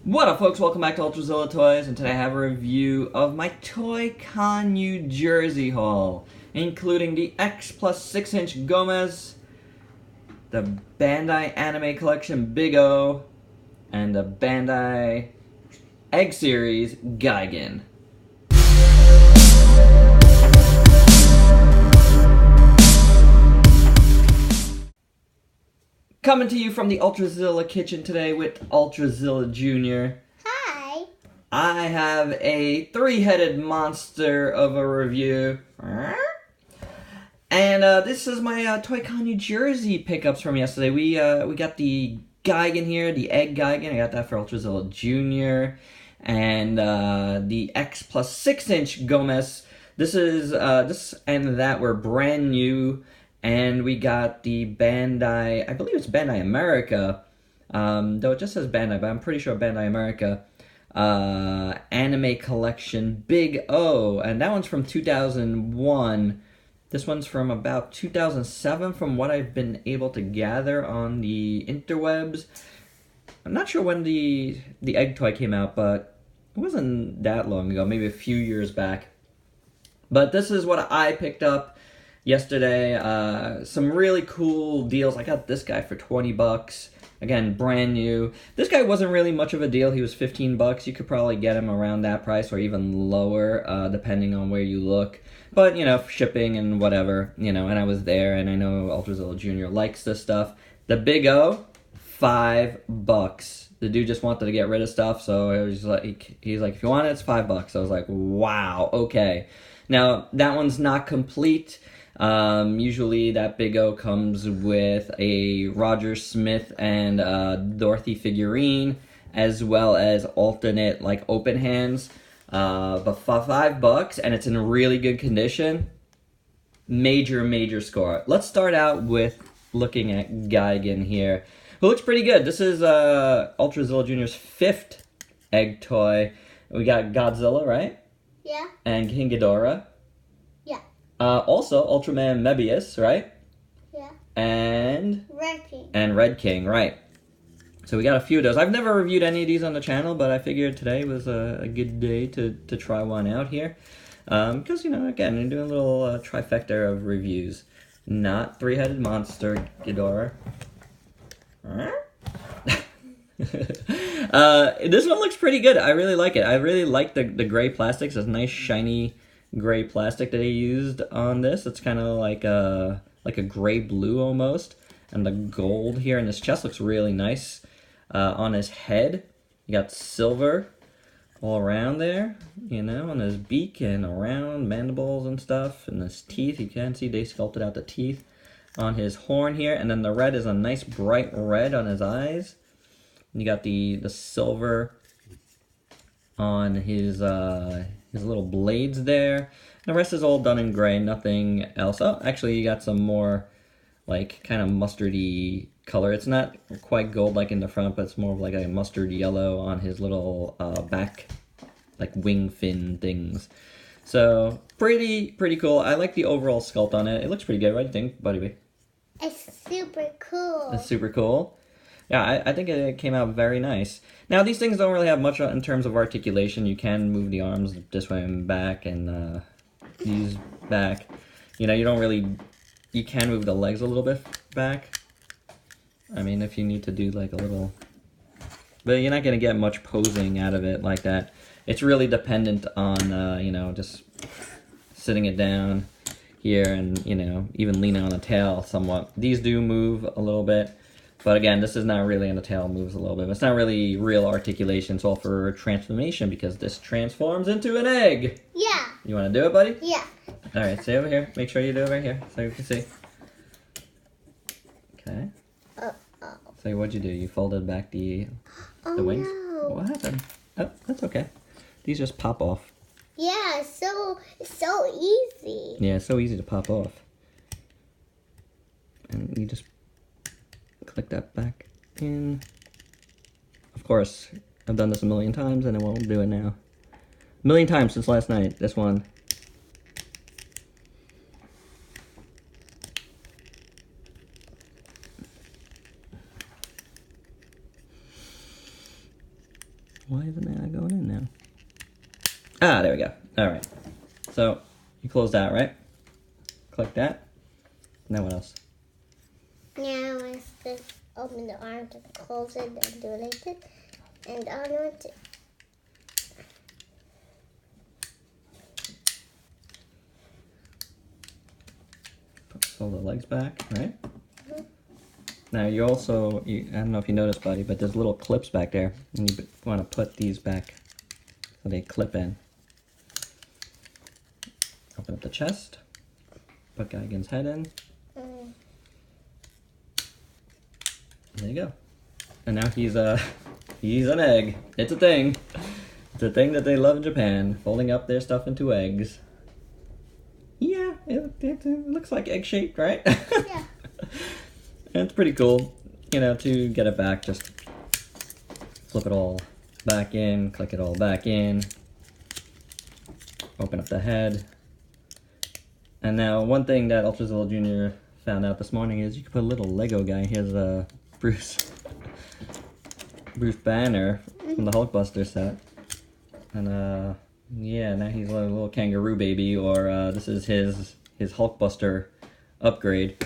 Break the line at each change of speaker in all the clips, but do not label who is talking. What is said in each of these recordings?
What up, folks? Welcome back to ULTRAZILLA Toys, and today I have a review of my Toyconnj, New Jersey haul, including the X plus 6-inch Gomess, the Bandai Anime Collection Big O, and the Bandai Egg Series Gigan. Coming to you from the ULTRAZILLA kitchen today with ULTRAZILLA Jr.
Hi.
I have a three-headed monster of a review. And this is my Toyconnj, New Jersey pickups from yesterday. We got the Gigan here, the Egg Gigan. I got that for ULTRAZILLA Jr. And the X plus 6-inch Gomess. This and that were brand new. And we got the Bandai, I believe it's Bandai America, though it just says Bandai, but I'm pretty sure Bandai America, Anime Collection Big O, and that one's from 2001. This one's from about 2007 from what I've been able to gather on the interwebs. I'm not sure when the Egg toy came out, but it wasn't that long ago, maybe a few years back. But this is what I picked up yesterday. Some really cool deals. I got this guy for 20 bucks. Again, brand new. This guy wasn't really much of a deal. He was 15 bucks. You could probably get him around that price or even lower, depending on where you look. But, you know, shipping and whatever, you know, and I was there, and I know ULTRAZILLA Jr. likes this stuff. The Big O, 5 bucks. The dude just wanted to get rid of stuff, so it was like, he's like, if you want it, it's 5 bucks. I was like, wow, okay. Now, that one's not complete. Usually that Big O comes with a Roger Smith and Dorothy figurine, as well as alternate like open hands. But for 5 bucks, and it's in really good condition, major score. Let's start out with looking at Gigan here, who looks pretty good. This is ULTRAZILLA Jr.'s 5th egg toy. We got Godzilla, right?
Yeah.
And King Ghidorah.
Yeah.
Also, Ultraman Mebius, right?
Yeah.
And
Red King.
And Red King, right. So we got a few of those. I've never reviewed any of these on the channel, but I figured today was a good day to try one out here. Because, you know, again, I'm doing a little trifecta of reviews. Not three-headed monster Ghidorah. This one looks pretty good. I really like it. I really like the gray plastics. It's nice, shiny gray plastic that they used on this. It's kind of like a gray-blue almost. And the gold here in his chest looks really nice. On his head, you got silver all around there, you know, on his beak and around mandibles and stuff, and his teeth. You can see they sculpted out the teeth on his horn here, and then the red is a nice bright red on his eyes. You got the silver on his little blades there. The rest is all done in gray, nothing else. Oh, actually, you got some more like kind of mustardy color. It's not quite gold like in the front, but it's more of like a mustard yellow on his little back, like wing fin things. So pretty cool. I like the overall sculpt on it. It looks pretty good. What do you think, Buddy B?
It's super cool.
It's super cool. Yeah, I think it came out very nice. Now, these things don't really have much in terms of articulation. You can move the arms this way and back, and these back. You know, you can move the legs a little bit back. I mean, if you need to do like a little, but you're not going to get much posing out of it like that. It's really dependent on, you know, just sitting it down here and, you know, even leaning on the tail somewhat. These do move a little bit, but again, this is not really, and the tail moves a little bit. It's not really real articulation. It's all for transformation because this transforms into an egg.
Yeah.
You want to do it, buddy?
Yeah.
All right, stay over here. Make sure you do it right here so you can see. Okay. So what'd you do? You folded back the wings?
No.
What happened? Oh, that's okay. These just pop off.
Yeah, so easy.
Yeah, it's so easy to pop off. And you just click that back in. Of course, I've done this a million times and I won't do it now. A million times since last night, this one. Why isn't it not going in now? Ah, there we go. All right. So you close that, right? Click that. Now what else?
Now it's just open the arms and close it and do it like this. And on it.
Pull the legs back, right? Now you also, I don't know if you noticed, buddy, but there's little clips back there, and you want to put these back so they clip in. Open up the chest, put Gigan's head in. There you go. And now he's an egg. It's a thing. It's a thing that they love in Japan, folding up their stuff into eggs. Yeah, it looks like egg-shaped, right?
Yeah.
And it's pretty cool, you know, to get it back, just flip it all back in, click it all back in, open up the head. And now one thing that Ultrazilla Jr. found out this morning is you can put a little Lego guy. Here's Bruce Banner from the Hulkbuster set. And yeah, now he's a little kangaroo baby, or this is his Hulkbuster upgrade.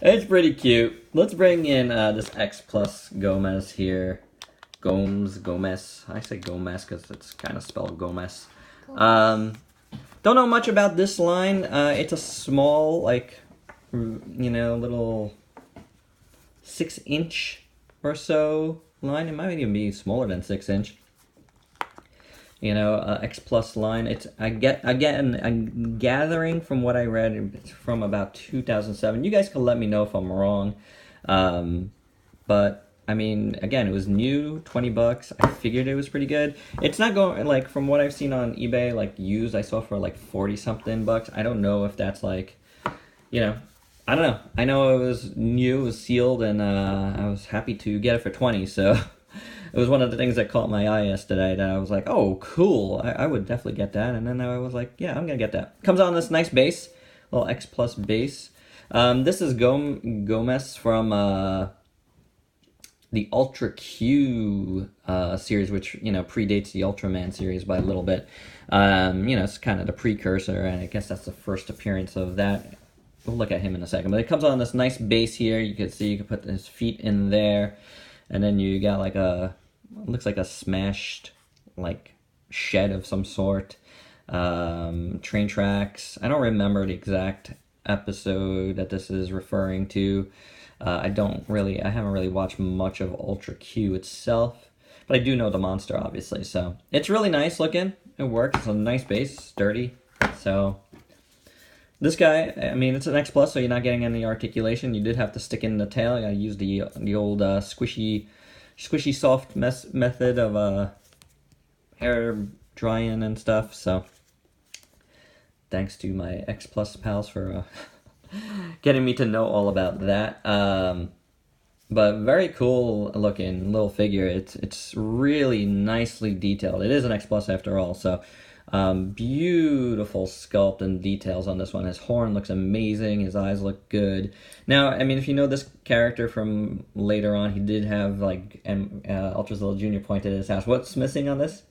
It's pretty cute. Let's bring in this X Plus Gomez here. Gomez. I say Gomez because it's kind of spelled Gomez. Don't know much about this line. It's a small, like, you know, little 6-inch or so line. It might even be smaller than 6-inch. You know, X Plus line. It's I'm gathering from what I read, it's from about 2007. You guys can let me know if I'm wrong. But I mean, again, it was new, 20 bucks. I figured it was pretty good. It's not going, like, from what I've seen on eBay, like, used, I saw for like 40 something bucks. I don't know if that's like, you know, I don't know. I know it was new, it was sealed, and I was happy to get it for 20, so it was one of the things that caught my eye yesterday that I was like, oh, cool, I would definitely get that. And then I was like, yeah, I'm gonna get that. Comes on this nice base, little X Plus base. This is Gomez from the Ultra Q series, which, you know, predates the Ultraman series by a little bit. You know, it's kind of the precursor, and I guess that's the first appearance of that. We'll look at him in a second. But it comes on this nice base here. You can see you can put his feet in there. And then you got like looks like a smashed, like, shed of some sort. Train tracks. I don't remember the exact episode that this is referring to. I haven't really watched much of Ultra Q itself, but I do know the monster, obviously. So it's really nice looking. It works. It's a nice base, sturdy. So this guy, I mean, it's an X Plus, so you're not getting any articulation. You did have to stick in the tail. You gotta use the old squishy soft method of hair drying and stuff. So thanks to my X Plus pals for getting me to know all about that. But very cool looking little figure. It's really nicely detailed. It is an X Plus after all, so beautiful sculpt and details on this one. His horn looks amazing. His eyes look good. Now, I mean, if you know this character from later on, he did have, like, Ultrazilla Jr. pointed at his house. What's missing on this?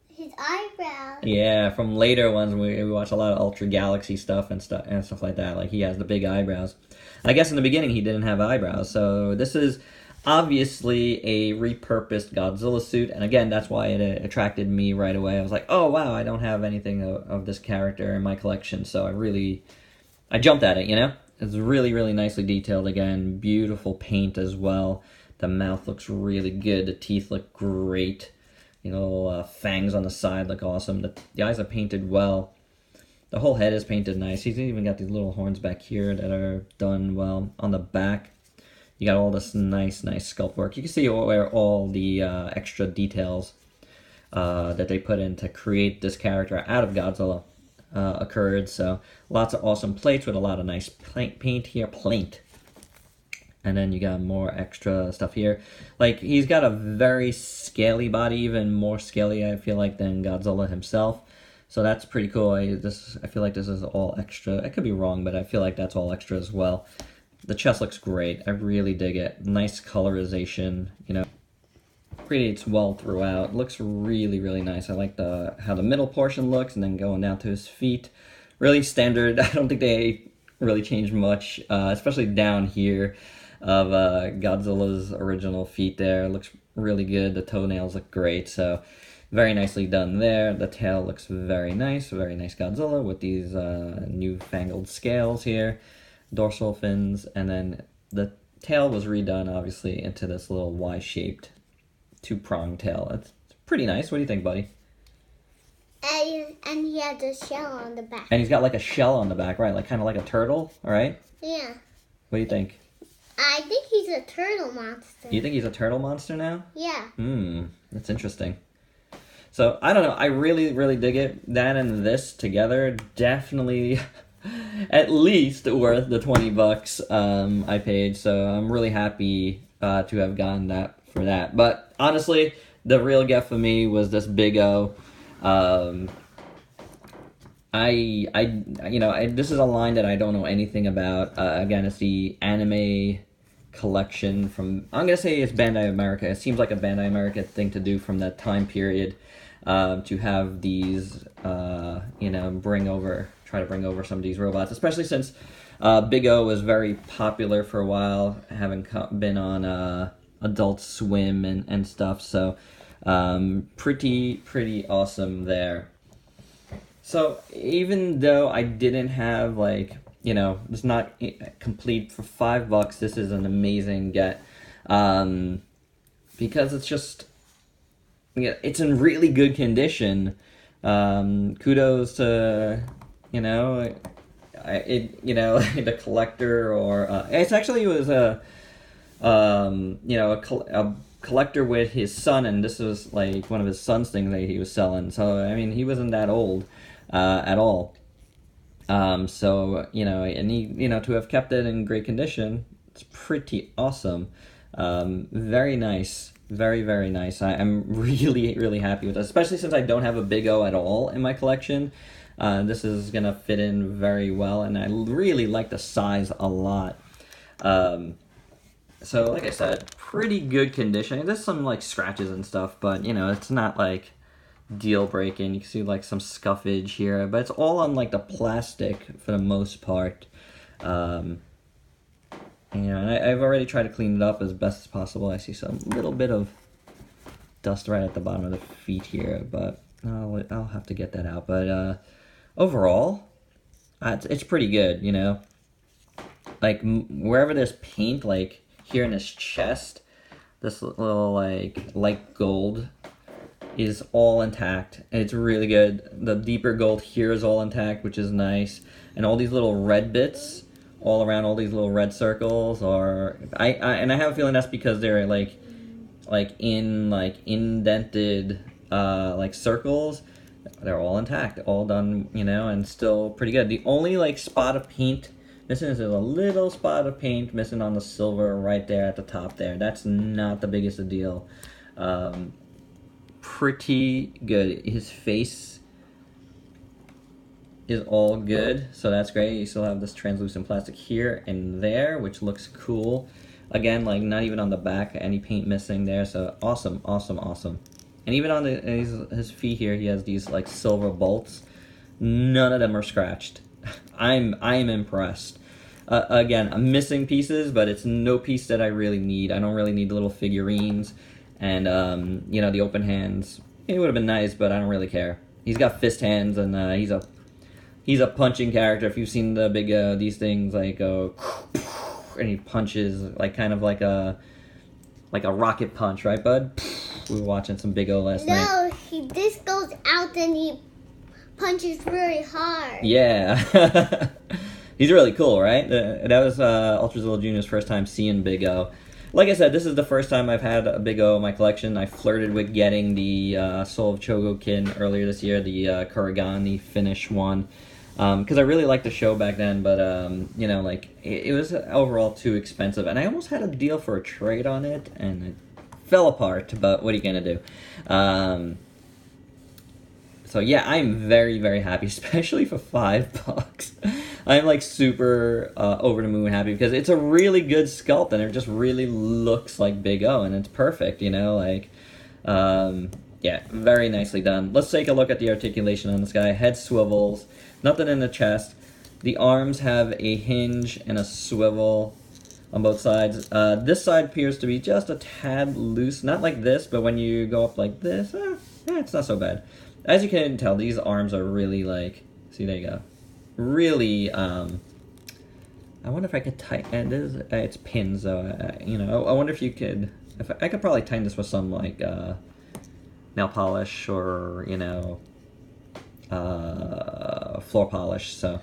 His eyebrows.
Yeah, from later ones, we watch a lot of Ultra Galaxy stuff and stuff like that. Like, he has the big eyebrows. I guess in the beginning he didn't have eyebrows, so this is obviously a repurposed Godzilla suit, and again, that's why it attracted me right away. I was like, oh wow, I don't have anything of this character in my collection, so I jumped at it, you know? It's really, really nicely detailed again. Beautiful paint as well. The mouth looks really good. The teeth look great. You know, fangs on the side look awesome. The eyes are painted well. The whole head is painted nice. He's even got these little horns back here that are done well. On the back, you got all this nice sculpt work. You can see where all the extra details that they put in to create this character out of Godzilla occurred. So lots of awesome plates with a lot of nice paint here. And then you got more extra stuff here. Like, he's got a very scaly body, even more scaly, I feel like, than Godzilla himself. So that's pretty cool. I feel like this is all extra. I could be wrong, but I feel like that's all extra as well. The chest looks great. I really dig it. Nice colorization, you know. Radiates well throughout. Looks really, really nice. I like how the middle portion looks, and then going down to his feet. Really standard. I don't think they really changed much, especially down here of Godzilla's original feet there. Looks really good. The toenails look great, so very nicely done there. The tail looks very nice Godzilla with these newfangled scales here, dorsal fins, and then the tail was redone obviously into this little Y-shaped two-prong tail. It's pretty nice. What do you think, buddy?
And he has a shell on the back.
And he's got like a shell on the back, right? Like kind of like a turtle, all right?
Yeah.
What do you think?
I think he's a turtle monster.
You think he's a turtle monster now?
Yeah.
That's interesting. So, I don't know. I really, really dig it. That and this together, definitely at least worth the $20 I paid. So, I'm really happy to have gotten that for that. But, honestly, the real gift for me was this Big O. This is a line that I don't know anything about. Again, it's the anime collection from, I'm going to say it's Bandai America. It seems like a Bandai America thing to do from that time period, to have these, try to bring over some of these robots, especially since Big O was very popular for a while, having been on Adult Swim and stuff, so pretty awesome there. So even though I didn't have it's not complete for $5, this is an amazing get, because it's just, it's in really good condition. Kudos to, the collector, or it was a collector with his son, and this was like one of his son's things that he was selling. So I mean, he wasn't that old at all. So and he, to have kept it in great condition, it's pretty awesome. Very nice, very nice. I'm really happy with it, especially since I don't have a Big O at all in my collection. This is gonna fit in very well, and I really like the size a lot. So like I said, pretty good condition. There's some scratches and stuff, but it's not deal breaking. You can see some scuffage here, but it's all on the plastic for the most part. And I've already tried to clean it up as best as possible. I see some little bit of dust right at the bottom of the feet here, but I'll have to get that out. But overall, it's pretty good. Wherever there's paint, here in his chest, this little light gold is all intact, and it's really good. The deeper gold here is all intact, which is nice, and all these little red bits all around, all these little red circles are, I have a feeling that's because they're indented circles. They're all intact, all done, and still pretty good. The only spot of paint missing is a little spot of paint missing on the silver right there at the top there. That's not the biggest of deal. Pretty good. His face is all good, so that's great. You still have this translucent plastic here and there, which looks cool. Again, not even on the back, any paint missing there, so awesome. And even on his feet here, he has these silver bolts. None of them are scratched. I'm impressed. Again, I'm missing pieces, but it's no piece that I really need. I don't really need the little figurines, and the open hands. It would have been nice, but I don't really care. He's got fist hands, and he's a punching character. If you've seen the big these things, and he punches kind of like a rocket punch, right, bud? We were watching some Big O last night.
No, this goes out and he punches really hard.
Yeah. He's really cool, right? That was ULTRAZILLA Jr.'s first time seeing Big O. Like I said, this is the first time I've had a Big O in my collection. I flirted with getting the Soul of Chogokin earlier this year, the Kuragani Finnish one, because I really liked the show back then, but it was overall too expensive, and I almost had a deal for a trade on it, and it fell apart, but what are you gonna do? So yeah, I'm very happy, especially for $5. I'm like super over the moon happy because it's a really good sculpt and it just really looks like Big O and it's perfect, you know, like, yeah, very nicely done. Let's take a look at the articulation on this guy. Head swivels, nothing in the chest. The arms have a hinge and a swivel on both sides. This side appears to be just a tad loose, not like this, but when you go up like this, it's not so bad. As you can tell, these arms are really like, see, there you go. Really, I wonder if I could tighten, it's pins though, you know, I wonder if you could, if I could probably tighten this with some like, nail polish or, you know, floor polish, so.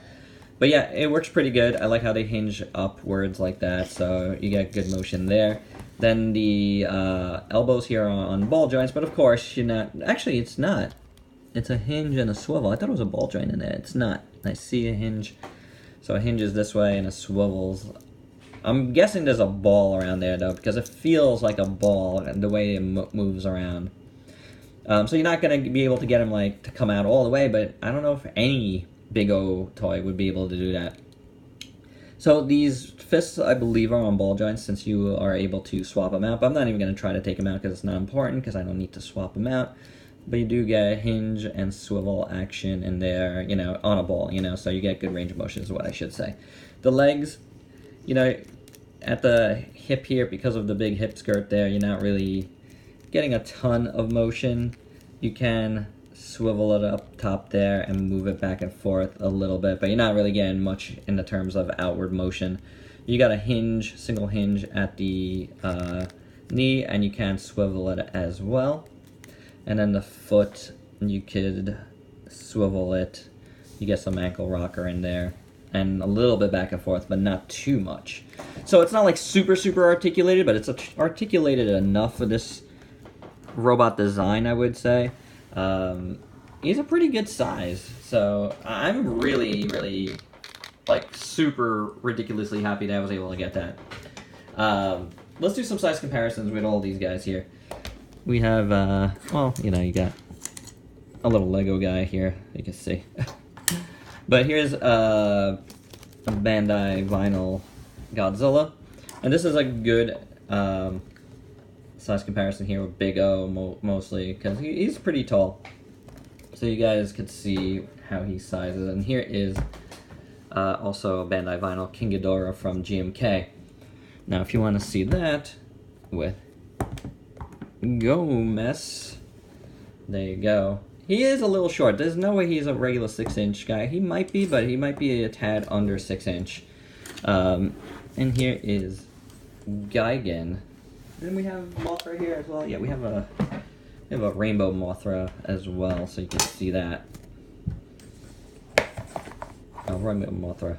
But yeah, it works pretty good. I like how they hinge upwards like that, so you get good motion there. Then the elbows here are on ball joints, but of course, you're not, actually it's not. It's a hinge and a swivel. I thought it was a ball joint in there. It's not. I see a hinge. So it hinges this way and it swivels. I'm guessing there's a ball around there though, because it feels like a ball and the way it moves around. So you're not going to be able to get them like to come out all the way, but I don't know if any Big O toy would be able to do that. So these fists, I believe, are on ball joints since you are able to swap them out. But I'm not even going to try to take them out because it's not important because I don't need to swap them out. But you do get hinge and swivel action in there, you know, on a ball, you know, so you get good range of motion is what I should say. The legs, you know, at the hip here, because of the big hip skirt there, you're not really getting a ton of motion. You can swivel it up top there and move it back and forth a little bit, but you're not really getting much in the terms of outward motion. You got a hinge, single hinge at the knee, and you can swivel it as well. And then the foot, you could swivel it. You get some ankle rocker in there. And a little bit back and forth, but not too much. So it's not like super, super articulated, but it's articulated enough for this robot design, I would say. He's a pretty good size. So I'm really, really, like, super ridiculously happy that I was able to get that. Let's do some size comparisons with all these guys here. We have, well, you know, you got a little Lego guy here, you can see. But here's a Bandai vinyl Godzilla. And this is a good size comparison here with Big O mostly, because he's pretty tall. So you guys could see how he sizes. And here is also a Bandai vinyl King Ghidorah from GMK. Now, if you want to see that with Gomess, there you go. He is a little short. There's no way he's a regular 6-inch guy. He might be, but he might be a tad under 6-inch. And here is Gigan. Then we have Mothra here as well. Yeah, we have a rainbow Mothra as well, so you can see that. Oh, rainbow Mothra.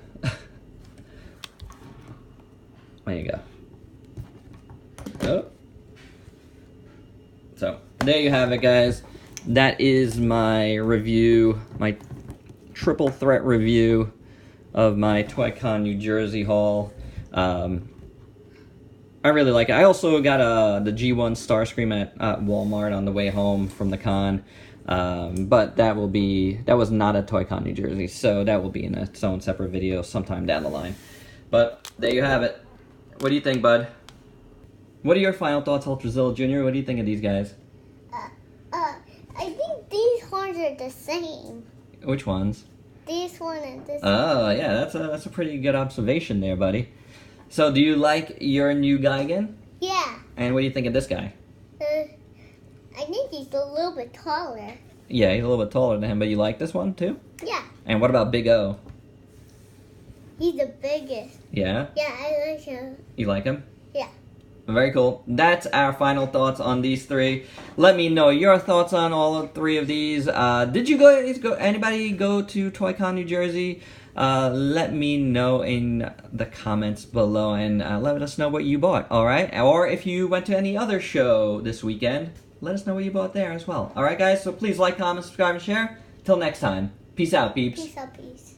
There you go. Oh. So, there you have it, guys. That is my review, my triple threat review of my Toyconnj New Jersey haul. I really like it. I also got the G1 Starscream at Walmart on the way home from the con. But that was not at Toyconnj New Jersey, so that will be in its own separate video sometime down the line. But there you have it. What do you think, bud? What are your final thoughts, Ultrazilla Jr.? What do you think of these guys?
I think these horns are the same.
Which ones?
This one and this
Oh,
one.
yeah, that's a pretty good observation there, buddy. So, do you like your new Gigan?
Yeah.
And what do you think of this guy?
I think he's a little bit taller.
Yeah, he's a little bit taller than him, but you like this one too?
Yeah.
And what about Big O?
He's the biggest.
Yeah?
Yeah, I like him.
You like him?
Yeah.
Very cool. That's our final thoughts on these three. Let me know your thoughts on all three of these. Did you anybody go to Toyconnj New Jersey? Let me know in the comments below and let us know what you bought, alright? Or if you went to any other show this weekend, let us know what you bought there as well. Alright guys, so please like, comment, subscribe, and share. Till next time. Peace out, peeps.
Peace out, peace.